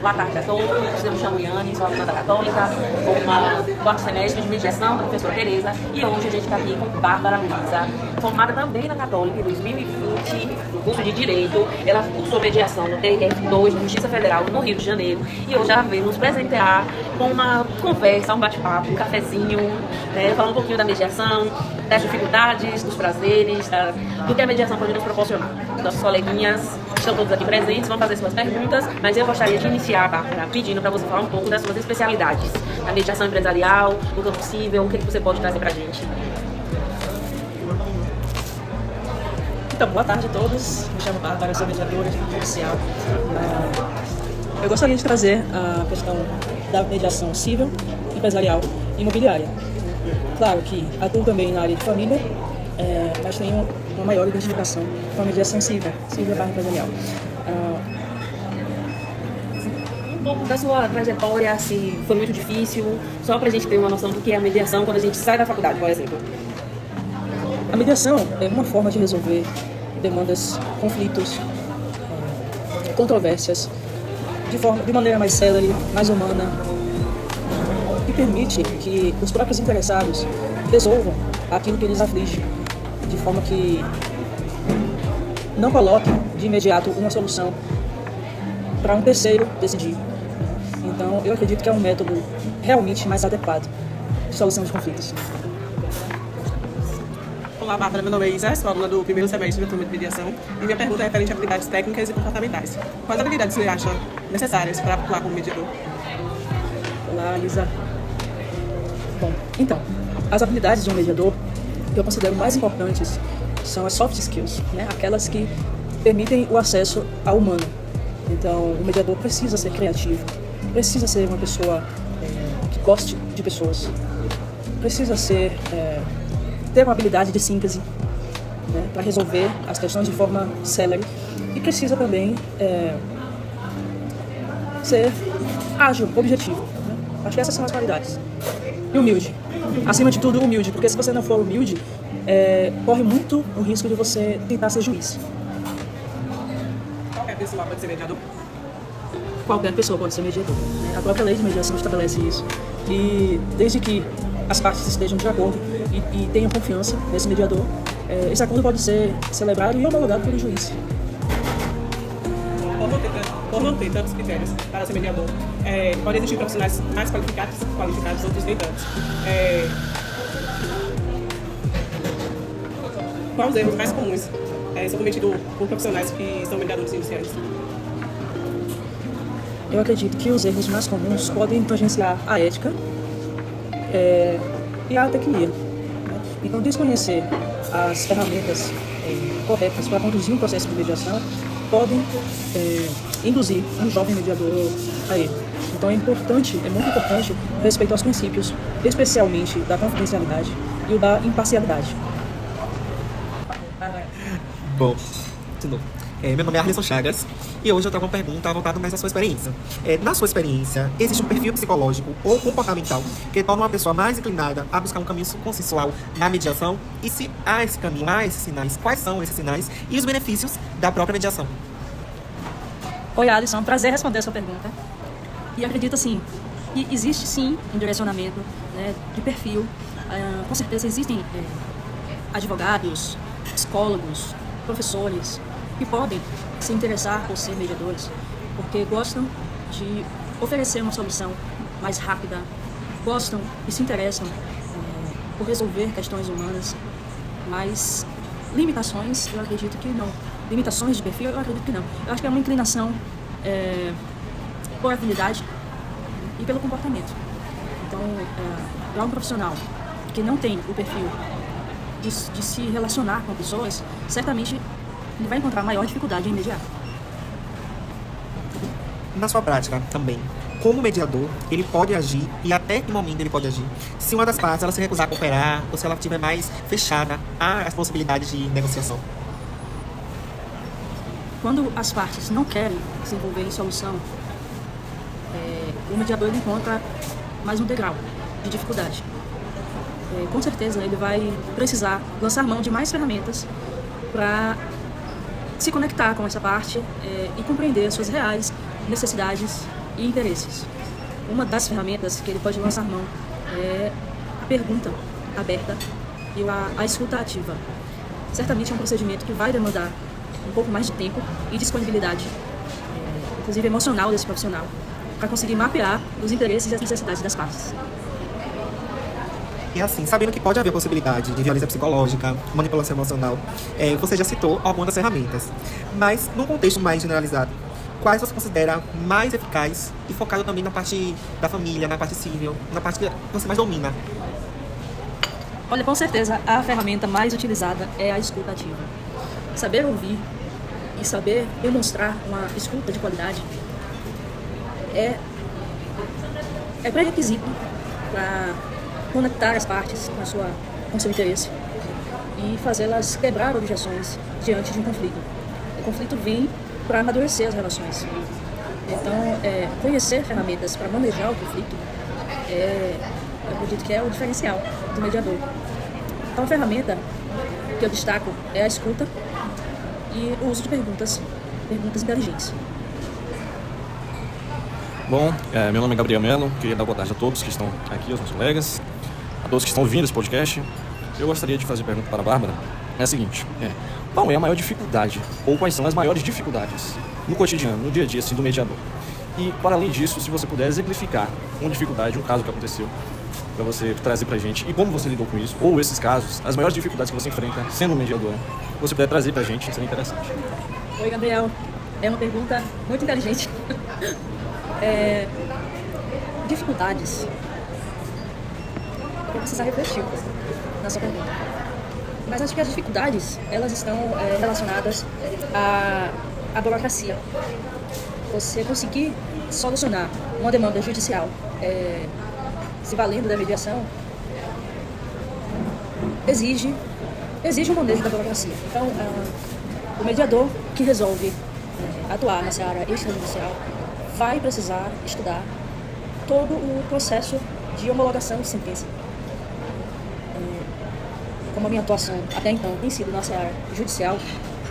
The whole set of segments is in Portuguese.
Boa tarde a todos, eu me chamo Yane, sou aluna da Católica, sou uma quarto semestre de mediação da professora Tereza e hoje a gente está aqui com Bárbara Luiza, formada também na Católica em 2020, no curso de Direito. Ela cursou mediação no TRF2, na Justiça Federal, no Rio de Janeiro, e hoje ela veio nos presentear com uma conversa, um bate-papo, um cafezinho, né, falando um pouquinho da mediação, das dificuldades, dos prazeres, do que a mediação pode nos proporcionar. Nossos coleguinhas estão todos aqui presentes, vão fazer suas perguntas, mas eu gostaria de iniciar, Bárbara, pedindo para você falar um pouco das suas especialidades, a mediação empresarial, o que é possível, o que você pode trazer para a gente. Então, boa tarde a todos, me chamo Bárbara, sou mediadora judicial. Eu gostaria de trazer a questão da mediação civil, empresarial e imobiliária. Claro que atuo também na área de família, mas tenho uma maior identificação com a mediação civil barra empresarial. Um pouco da sua trajetória, se foi muito difícil, só para a gente ter uma noção do que é a mediação quando a gente sai da faculdade, por exemplo. A mediação é uma forma de resolver demandas, conflitos, controvérsias, de maneira mais célere, mais humana, e permite que os próprios interessados resolvam aquilo que eles aflige, de forma que não coloque de imediato uma solução para um terceiro decidir. Então, eu acredito que é um método realmente mais adequado de solução de conflitos. Olá, Bárbara, meu nome é Isa, sou aluna do primeiro semestre da turma de mediação e minha pergunta é referente a habilidades técnicas e comportamentais. Quais habilidades você acha necessárias para atuar como mediador? Olá, Isa. Bom, então, as habilidades de um mediador que eu considero mais importantes são as soft skills, né? Aquelas que permitem o acesso ao humano. Então, o mediador precisa ser criativo, precisa ser uma pessoa que goste de pessoas, precisa ter uma habilidade de síntese, né, para resolver as questões de forma célere, e precisa também ser ágil, objetivo, né? Acho que essas são as qualidades. E humilde. Acima de tudo, humilde, porque se você não for humilde, corre muito o risco de você tentar ser juiz. Qualquer pessoa pode ser mediador? Qualquer pessoa pode ser mediador, né? A própria lei de mediação estabelece isso. E desde que as partes estejam de acordo e tenham confiança nesse mediador, esse acordo pode ser celebrado e homologado pelo juiz. Por não ter tantos critérios para ser mediador, podem existir profissionais mais qualificados, outros nem tantos. Quais os erros mais comuns são cometidos por profissionais que são mediadores iniciantes? Eu acredito que os erros mais comuns podem tangenciar a ética e a tecnia, né? Então, desconhecer as ferramentas corretas para conduzir um processo de mediação podem induzir um jovem mediador a erro. Então, é muito importante o respeito aos princípios, especialmente da confidencialidade e o da imparcialidade. Bom, de novo. Meu nome é Arlisson Chagas e hoje eu trago uma pergunta voltada mais à sua experiência. Na sua experiência, existe um perfil psicológico ou comportamental que torna uma pessoa mais inclinada a buscar um caminho consensual na mediação? E se há esse caminho, há esses sinais, quais são esses sinais e os benefícios da própria mediação? Oi, Alisson, prazer responder a sua pergunta. E acredito assim, que existe sim um direcionamento, né, de perfil. Com certeza existem advogados, psicólogos, professores que podem se interessar por ser mediadores, porque gostam de oferecer uma solução mais rápida, gostam e se interessam por resolver questões humanas, mas limitações eu acredito que não. Limitações de perfil eu acredito que não. Eu acho que é uma inclinação por habilidade e pelo comportamento. Então, para um profissional que não tem o perfil de se relacionar com pessoas, certamente ele vai encontrar maior dificuldade em mediar. Na sua prática também, como mediador, ele pode agir e até que momento ele pode agir se uma das partes ela se recusar a cooperar ou se ela estiver mais fechada às possibilidades de negociação? Quando as partes não querem se envolver em solução, o mediador ele encontra mais um degrau de dificuldade. Com certeza ele vai precisar lançar mão de mais ferramentas para se conectar com essa parte e compreender as suas reais necessidades e interesses. Uma das ferramentas que ele pode lançar mão é a pergunta aberta e a escuta ativa. Certamente é um procedimento que vai demandar um pouco mais de tempo e disponibilidade, inclusive emocional desse profissional, para conseguir mapear os interesses e as necessidades das partes. E assim, sabendo que pode haver possibilidade de violência psicológica, manipulação emocional, você já citou algumas das ferramentas. Mas, num contexto mais generalizado, quais você considera mais eficazes e focado também na parte da família, na parte civil, na parte que você mais domina? Olha, com certeza, a ferramenta mais utilizada é a escuta ativa. Saber ouvir e saber demonstrar uma escuta de qualidade é pré-requisito para conectar as partes com seu interesse e fazê-las quebrar objeções diante de um conflito. O conflito vem para amadurecer as relações. Então, conhecer ferramentas para manejar o conflito eu acredito que é o diferencial do mediador. Então, a ferramenta que eu destaco é a escuta e o uso de perguntas inteligentes. Bom, meu nome é Gabriel Melo, queria dar boa tarde a todos que estão aqui, aos meus colegas, a todos que estão ouvindo esse podcast. Eu gostaria de fazer a pergunta para a Bárbara. É a seguinte, qual é a maior dificuldade, ou quais são as maiores dificuldades no cotidiano, no dia a dia, assim, do mediador? E, para além disso, se você puder exemplificar uma dificuldade, um caso que aconteceu, para você trazer pra gente, e como você lidou com isso, ou esses casos, as maiores dificuldades que você enfrenta sendo mediador, você puder trazer pra gente, seria interessante. Oi, Gabriel. É uma pergunta muito inteligente. Dificuldades. Eu vou precisar refletir na sua pergunta. Mas acho que as dificuldades, elas estão relacionadas à burocracia. Você conseguir solucionar uma demanda judicial se valendo da mediação exige um manejo da burocracia. Então, o mediador que resolve atuar nessa área extrajudicial vai precisar estudar todo o processo de homologação de sentença. Como a minha atuação até então tem sido nessa área judicial,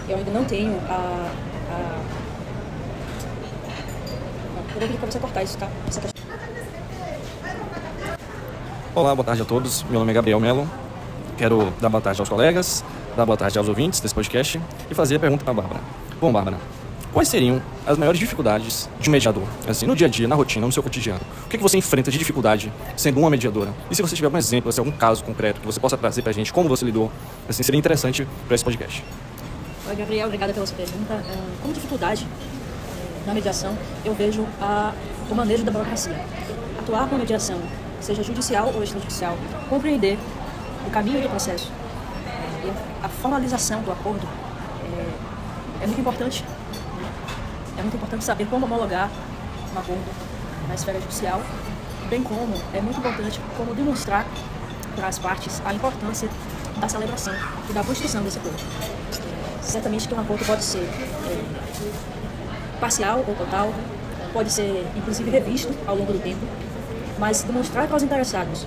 eu ainda não tenho eu vou pedir para você cortar isso, tá? Olá, boa tarde a todos. Meu nome é Gabriel Melo. Quero dar boa tarde aos colegas, dar boa tarde aos ouvintes desse podcast e fazer a pergunta para a Bárbara. Bom, Bárbara, quais seriam as maiores dificuldades de um mediador, assim, no dia a dia, na rotina, no seu cotidiano? O que você enfrenta de dificuldade sendo uma mediadora? E se você tiver algum exemplo, algum caso concreto que você possa trazer pra gente, como você lidou, assim, seria interessante para esse podcast. Oi, Gabriel, obrigada pela sua pergunta. Como dificuldade na mediação, eu vejo o manejo da burocracia. Atuar com mediação, seja judicial ou extrajudicial, compreender o caminho do processo e a formalização do acordo é muito importante. É muito importante saber como homologar um acordo na esfera judicial, bem como é muito importante como demonstrar para as partes a importância da celebração e da construção desse acordo. Certamente que um acordo pode ser parcial ou total, pode ser inclusive revisto ao longo do tempo, mas demonstrar para os interessados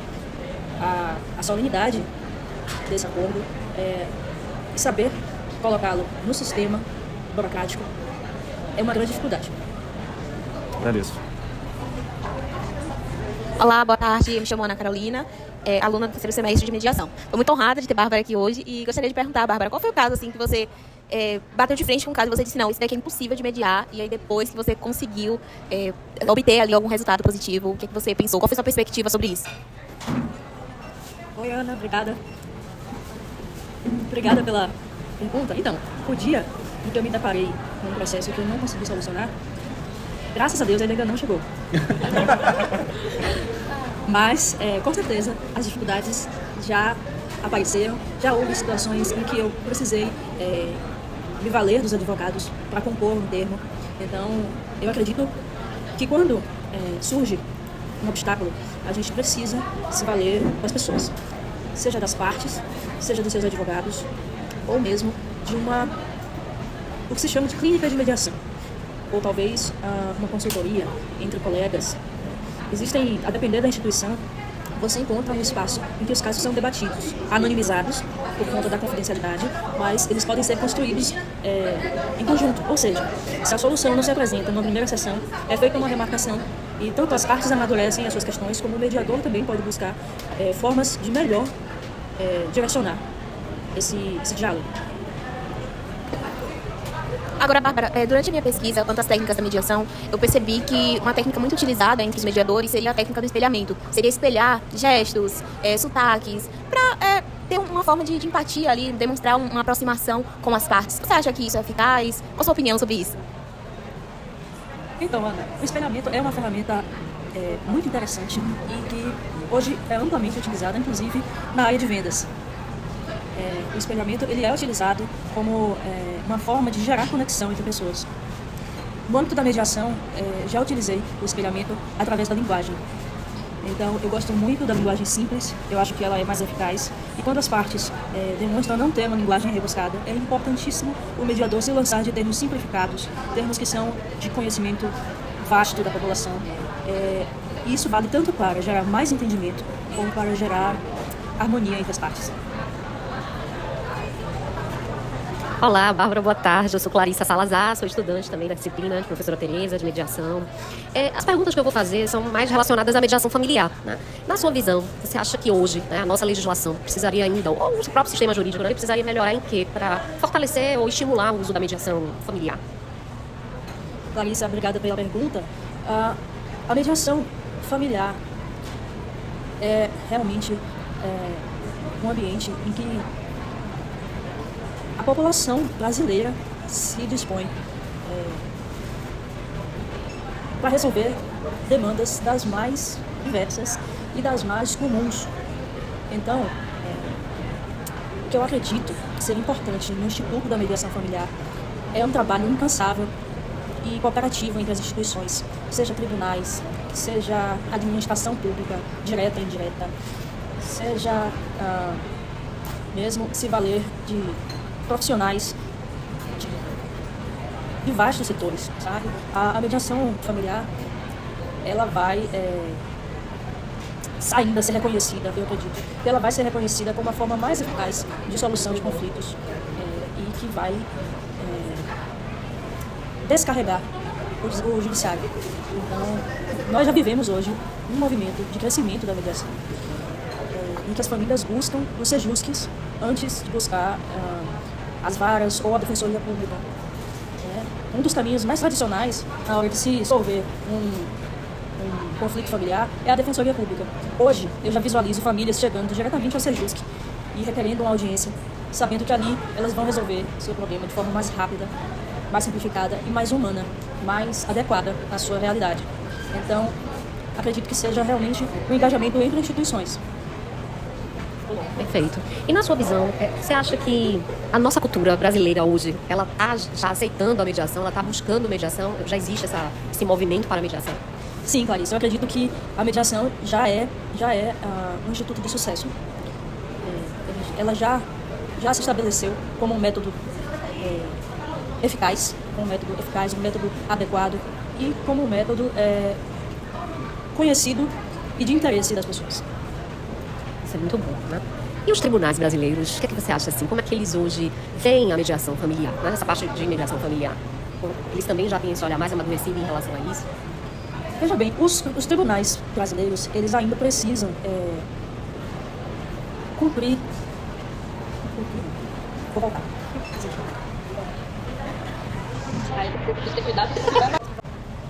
a solenidade desse acordo e saber colocá-lo no sistema burocrático é uma grande dificuldade. Agradeço. Olá, boa tarde. Eu me chamo Ana Carolina, aluna do terceiro semestre de mediação. Estou muito honrada de ter Bárbara aqui hoje e gostaria de perguntar, Bárbara, qual foi o caso assim que você bateu de frente com um caso e você disse, não, isso daqui é impossível de mediar, e aí depois que você conseguiu obter ali algum resultado positivo, o que você pensou? Qual foi a sua perspectiva sobre isso? Oi, Ana, obrigada. Obrigada pela pergunta. Então, o dia em que eu me deparei com um processo que eu não consegui solucionar, graças a Deus ele ainda não chegou. Mas, com certeza, as dificuldades já apareceram, já houve situações em que eu precisei me valer dos advogados para compor um termo. Então, eu acredito que quando surge um obstáculo, a gente precisa se valer das pessoas, seja das partes, seja dos seus advogados, ou mesmo de o que se chama de clínica de mediação, ou talvez uma consultoria entre colegas. Existem, a depender da instituição, você encontra um espaço em que os casos são debatidos, anonimizados por conta da confidencialidade, mas eles podem ser construídos em conjunto. Ou seja, se a solução não se apresenta numa primeira sessão, é feita uma remarcação e tanto as partes amadurecem as suas questões, como o mediador também pode buscar formas de melhor direcionar esse diálogo. Agora, Bárbara, durante a minha pesquisa quanto às técnicas da mediação, eu percebi que uma técnica muito utilizada entre os mediadores seria a técnica do espelhamento. Seria espelhar gestos, sotaques, para ter uma forma de empatia ali, demonstrar uma aproximação com as partes. Você acha que isso é eficaz? Qual a sua opinião sobre isso? Então, Ana, o espelhamento é uma ferramenta muito interessante e que hoje é amplamente utilizada, inclusive na área de vendas. O espelhamento ele é utilizado como uma forma de gerar conexão entre pessoas. No âmbito da mediação, já utilizei o espelhamento através da linguagem. Então, eu gosto muito da linguagem simples, eu acho que ela é mais eficaz. E quando as partes demonstram não ter uma linguagem rebuscada, é importantíssimo o mediador se lançar de termos simplificados, termos que são de conhecimento vasto da população. E isso vale tanto para gerar mais entendimento, como para gerar harmonia entre as partes. Olá, Bárbara, boa tarde. Eu sou Clarissa Salazar, sou estudante também da disciplina de professora Tereza, de mediação. As perguntas que eu vou fazer são mais relacionadas à mediação familiar, né? Na sua visão, você acha que hoje a nossa legislação precisaria ainda, ou o próprio sistema jurídico, precisaria melhorar em quê? Para fortalecer ou estimular o uso da mediação familiar? Clarissa, obrigada pela pergunta. A mediação familiar é realmente um ambiente em que a população brasileira se dispõe para resolver demandas das mais diversas e das mais comuns. Então, o que eu acredito ser importante no Instituto da Mediação Familiar é um trabalho incansável e cooperativo entre as instituições, seja tribunais, seja administração pública, direta e indireta, seja mesmo se valer de profissionais de vastos setores, sabe? A mediação familiar, ela vai ainda ser reconhecida, eu acredito, que ela vai ser reconhecida como a forma mais eficaz de solução de conflitos e que vai descarregar o judiciário. Então, nós já vivemos hoje um movimento de crescimento da mediação, em que as famílias buscam os sejusques antes de buscar as varas ou a defensoria pública. Um dos caminhos mais tradicionais na hora de se resolver um conflito familiar é a defensoria pública. Hoje, eu já visualizo famílias chegando diretamente ao sejusque e requerendo uma audiência, sabendo que ali elas vão resolver seu problema de forma mais rápida, mais simplificada e mais humana, mais adequada à sua realidade. Então, acredito que seja realmente um engajamento entre instituições. Perfeito. E na sua visão, você acha que a nossa cultura brasileira hoje, ela está já aceitando a mediação, ela está buscando mediação? Já existe esse movimento para a mediação? Sim, Clarice, eu acredito que a mediação já é um instituto de sucesso. Ela já se estabeleceu como um método eficaz, um método adequado e como um método conhecido e de interesse das pessoas. Isso é muito bom, né? E os tribunais brasileiros, o que é que você acha assim? Como é que eles hoje veem a mediação familiar? Né? Essa parte de mediação familiar, eles também já têm esse olhar mais amadurecido em relação a isso? Veja bem, os tribunais brasileiros, eles ainda precisam cumprir. Vou voltar.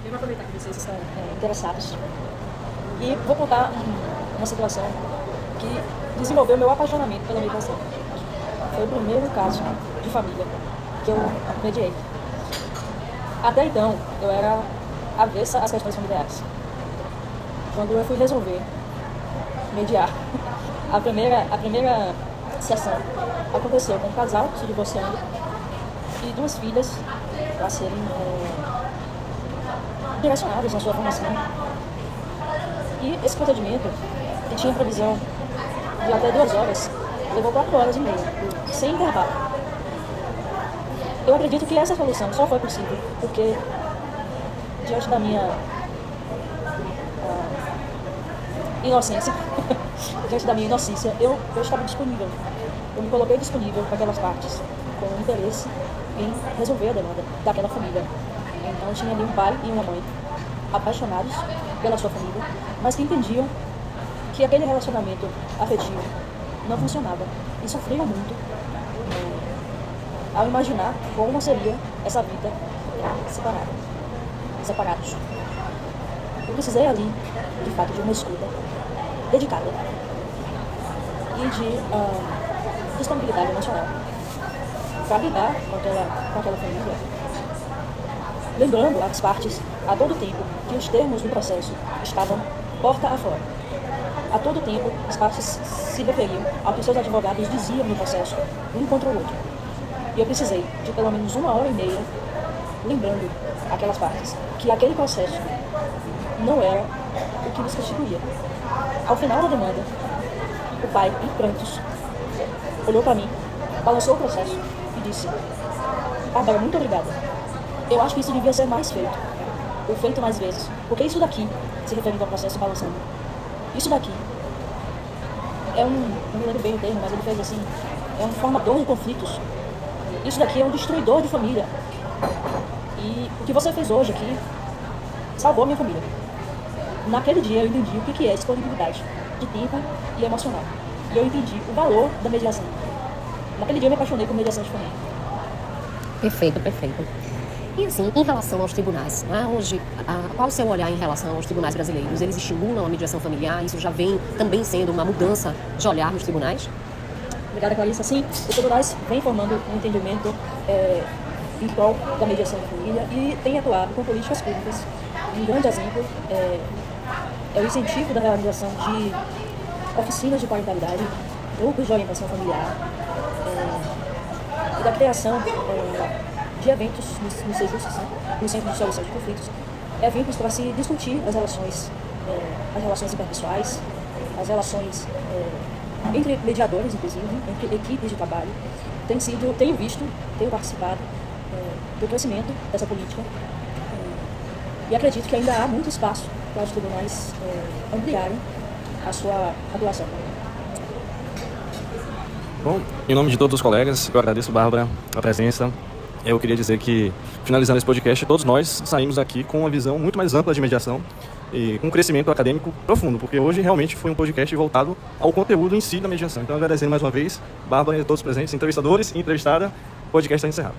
Eu vou aproveitar que vocês estão interessados e vou contar uma situação que desenvolveu meu apaixonamento pela mediação. Foi o primeiro caso de família que eu mediei. Até então, eu era avessa às questões familiares. Quando eu fui resolver mediar, a primeira sessão aconteceu com um casal se divorciando e duas filhas para serem direcionadas na sua formação. E esse procedimento, que tinha previsão de até 2 horas, levou 4 horas e meia, sem intervalo. Eu acredito que essa solução só foi possível porque, diante da minha inocência, diante da minha inocência, eu estava disponível. Eu me coloquei disponível para aquelas partes, com interesse em resolver a demanda daquela família. Então tinha ali um pai e uma mãe apaixonados pela sua família, mas que entendiam que aquele relacionamento afetivo não funcionava e sofriam muito ao imaginar como seria essa vida separados. Eu precisei ali, de fato, de uma escuta dedicada e de disponibilidade emocional para lidar com aquela família, lembrando as partes a todo tempo que os termos do processo estavam porta afora. A todo tempo, as partes se referiam ao que seus advogados diziam no processo, um contra o outro. E eu precisei de pelo menos 1h30 lembrando aquelas partes que aquele processo não era o que nos constituía. Ao final da demanda, o pai, em prantos, olhou para mim, balançou o processo e disse: Bárbara, muito obrigada. Eu acho que isso devia ser mais feito, ou feito mais vezes, porque isso daqui, se referindo ao processo balançando, isso daqui não me lembro bem o termo, mas ele fez assim, é um formador de conflitos. Isso daqui é um destruidor de família. E o que você fez hoje aqui salvou a minha família. Naquele dia eu entendi o que é disponibilidade de tempo e emocional. E eu entendi o valor da mediação. Naquele dia eu me apaixonei por mediação de família. Perfeito, perfeito. E assim, em relação aos tribunais, né? Hoje, qual o seu olhar em relação aos tribunais brasileiros? Eles estimulam a mediação familiar? Isso já vem também sendo uma mudança de olhar nos tribunais? Obrigada, Clarissa. Sim, os tribunais vêm formando um entendimento em prol da mediação de família e têm atuado com políticas públicas. Um grande exemplo é o incentivo da realização de oficinas de parentalidade, grupos de orientação familiar e da criação de eventos no CEJUS, no Centro de Solução de Conflitos, eventos para se discutir as relações interpessoais, as relações entre mediadores, inclusive, entre equipes de trabalho. Tenho participado do crescimento dessa política e acredito que ainda há muito espaço para os tribunais ampliarem a sua atuação. Bom, em nome de todos os colegas, eu agradeço, Bárbara, a presença. Eu queria dizer que, finalizando esse podcast, todos nós saímos daqui com uma visão muito mais ampla de mediação e com um crescimento acadêmico profundo, porque hoje realmente foi um podcast voltado ao conteúdo em si da mediação. Então, agradecendo mais uma vez, Bárbara e a todos os presentes, entrevistadores e entrevistada, o podcast está encerrado.